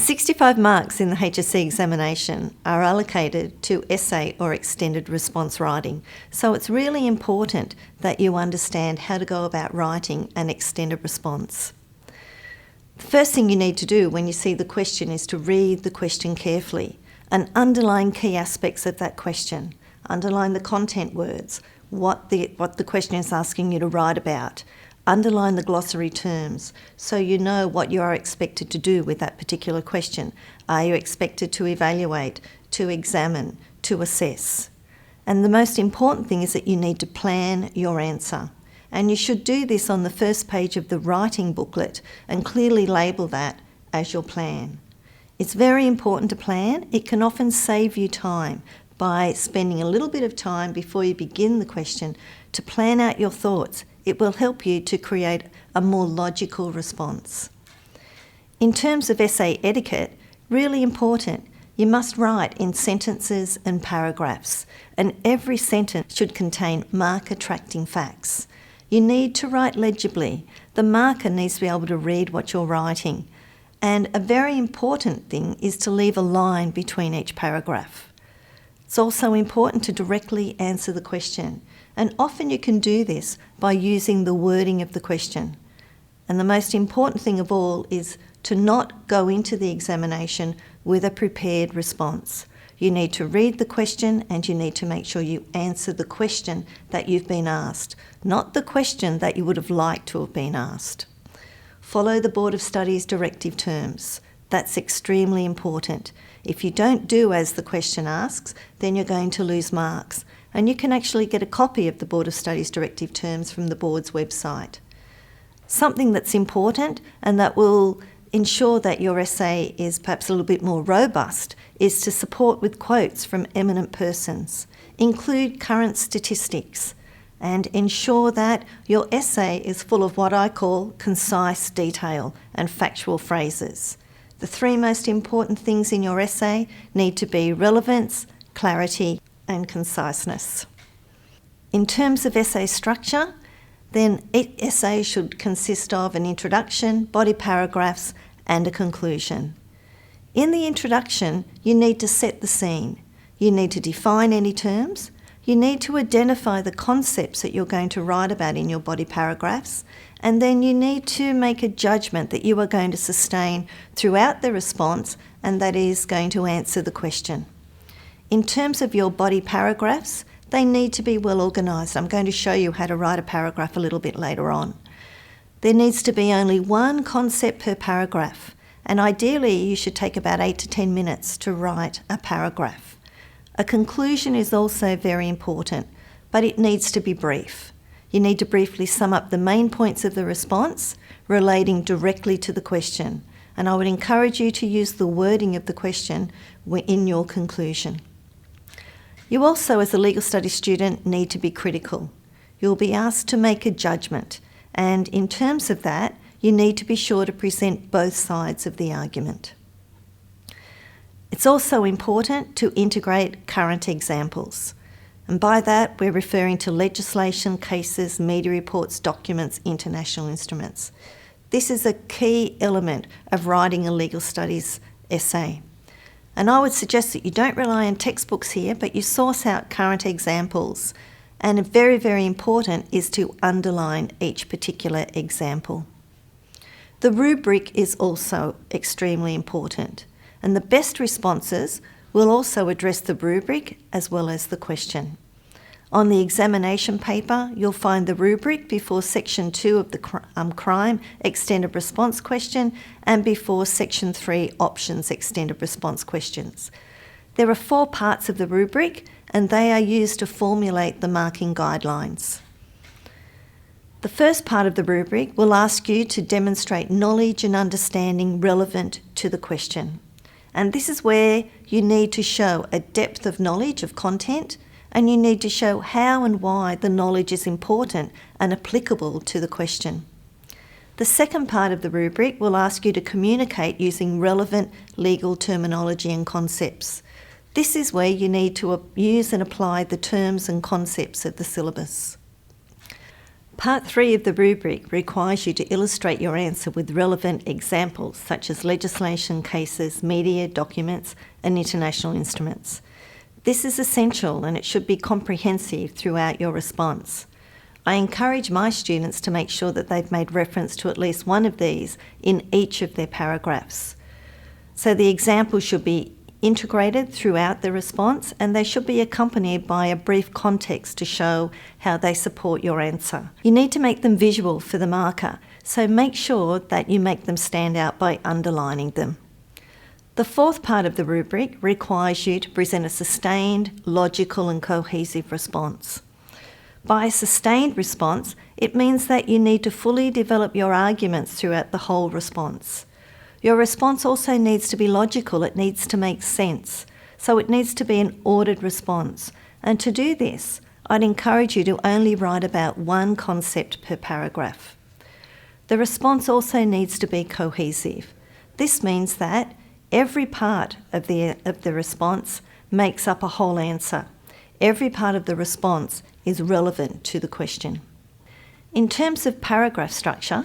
65 marks in the HSC examination are allocated to essay or extended response writing, so it's really important that you understand how to go about writing an extended response. The first thing you need to do when you see the question is to read the question carefully and underline key aspects of that question. Underline the content words, what the question is asking you to write about. Underline the glossary terms so you know what you are expected to do with that particular question. Are you expected to evaluate, to examine, to assess? And the most important thing is that you need to plan your answer. And you should do this on the first page of the writing booklet and clearly label that as your plan. It's very important to plan. It can often save you time by spending a little bit of time before you begin the question to plan out your thoughts. It will help you to create a more logical response. In terms of essay etiquette, really important, you must write in sentences and paragraphs, and every sentence should contain mark-attracting facts. You need to write legibly. The marker needs to be able to read what you're writing. And a very important thing is to leave a line between each paragraph. It's also important to directly answer the question. And often you can do this by using the wording of the question. And the most important thing of all is to not go into the examination with a prepared response. You need to read the question and you need to make sure you answer the question that you've been asked, not the question that you would have liked to have been asked. Follow the Board of Studies directive terms. That's extremely important. If you don't do as the question asks, then you're going to lose marks. And you can actually get a copy of the Board of Studies directive terms from the board's website. Something that's important and that will ensure that your essay is perhaps a little bit more robust is to support with quotes from eminent persons. Include current statistics and ensure that your essay is full of what I call concise detail and factual phrases. The three most important things in your essay need to be relevance, clarity, and conciseness. In terms of essay structure, then essay should consist of an introduction, body paragraphs, and a conclusion. In the introduction, you need to set the scene. You need to define any terms. You need to identify the concepts that you're going to write about in your body paragraphs, and then you need to make a judgment that you are going to sustain throughout the response, and that is going to answer the question. In terms of your body paragraphs, they need to be well organised. I'm going to show you how to write a paragraph a little bit later on. There needs to be only one concept per paragraph, and ideally you should take about 8 to 10 minutes to write a paragraph. A conclusion is also very important, but it needs to be brief. You need to briefly sum up the main points of the response relating directly to the question, and I would encourage you to use the wording of the question in your conclusion. You also, as a legal studies student, need to be critical. You'll be asked to make a judgment, and in terms of that, you need to be sure to present both sides of the argument. It's also important to integrate current examples. And by that, we're referring to legislation, cases, media reports, documents, international instruments. This is a key element of writing a legal studies essay. And I would suggest that you don't rely on textbooks here, but you source out current examples. And very, very important is to underline each particular example. The rubric is also extremely important. And the best responses will also address the rubric as well as the question. On the examination paper, you'll find the rubric before Section 2 of the crime extended response question and before Section 3 options extended response questions. There are 4 parts of the rubric and they are used to formulate the marking guidelines. The first part of the rubric will ask you to demonstrate knowledge and understanding relevant to the question. And this is where you need to show a depth of knowledge of content, and you need to show how and why the knowledge is important and applicable to the question. The second part of the rubric will ask you to communicate using relevant legal terminology and concepts. This is where you need to use and apply the terms and concepts of the syllabus. Part 3 of the rubric requires you to illustrate your answer with relevant examples such as legislation, cases, media, documents and international instruments. This is essential and it should be comprehensive throughout your response. I encourage my students to make sure that they've made reference to at least one of these in each of their paragraphs. So the examples should be integrated throughout the response and they should be accompanied by a brief context to show how they support your answer. You need to make them visual for the marker, so make sure that you make them stand out by underlining them. The fourth part of the rubric requires you to present a sustained, logical and cohesive response. By a sustained response, it means that you need to fully develop your arguments throughout the whole response. Your response also needs to be logical, it needs to make sense. So it needs to be an ordered response. And to do this, I'd encourage you to only write about one concept per paragraph. The response also needs to be cohesive. This means that every part of the response makes up a whole answer. Every part of the response is relevant to the question. In terms of paragraph structure,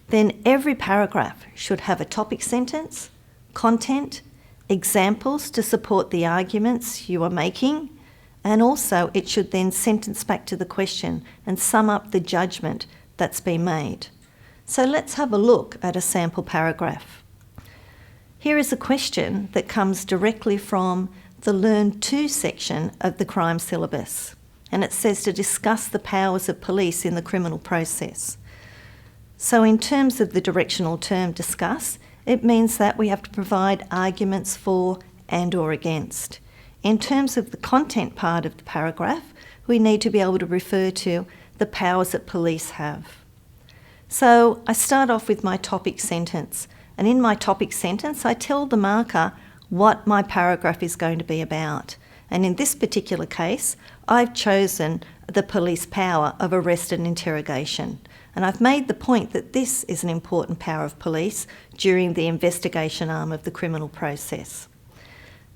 then every paragraph should have a topic sentence, content, examples to support the arguments you are making, and also it should then sentence back to the question and sum up the judgment that's been made. So let's have a look at a sample paragraph. Here is a question that comes directly from the Learn To section of the crime syllabus, and it says to discuss the powers of police in the criminal process. So in terms of the directional term discuss, it means that we have to provide arguments for and or against. In terms of the content part of the paragraph, we need to be able to refer to the powers that police have. So I start off with my topic sentence, and in my topic sentence I tell the marker what my paragraph is going to be about. And in this particular case, I've chosen the police power of arrest and interrogation. And I've made the point that this is an important power of police during the investigation arm of the criminal process.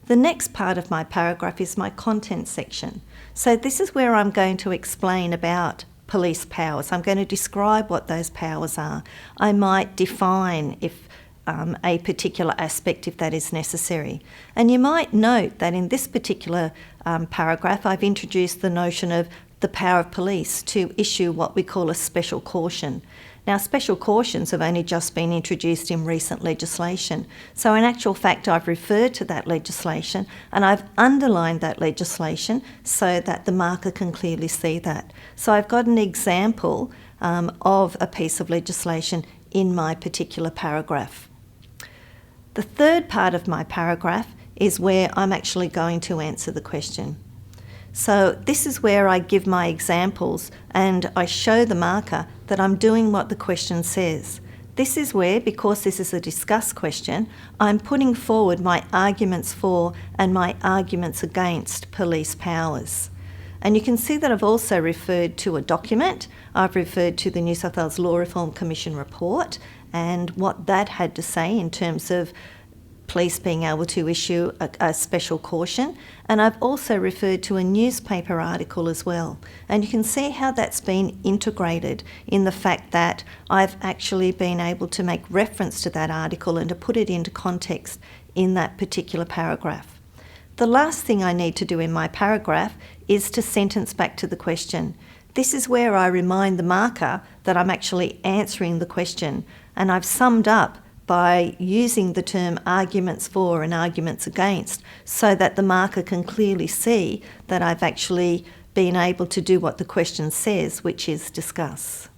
The next part of my paragraph is my content section. So this is where I'm going to explain about police powers. I'm going to describe what those powers are. I might define if a particular aspect if that is necessary. And you might note that in this particular paragraph I've introduced the notion of the power of police to issue what we call a special caution. Now, special cautions have only just been introduced in recent legislation. So in actual fact, I've referred to that legislation and I've underlined that legislation so that the marker can clearly see that. So I've got an example of a piece of legislation in my particular paragraph. The third part of my paragraph is where I'm actually going to answer the question. So this is where I give my examples and I show the marker that I'm doing what the question says. This is where, because this is a discuss question, I'm putting forward my arguments for and my arguments against police powers. And you can see that I've also referred to a document. I've referred to the New South Wales Law Reform Commission report and what that had to say in terms of police being able to issue a special caution, and I've also referred to a newspaper article as well. And you can see how that's been integrated in the fact that I've actually been able to make reference to that article and to put it into context in that particular paragraph. The last thing I need to do in my paragraph is to sentence back to the question. This is where I remind the marker that I'm actually answering the question, and I've summed up by using the term arguments for and arguments against so that the marker can clearly see that I've actually been able to do what the question says, which is discuss.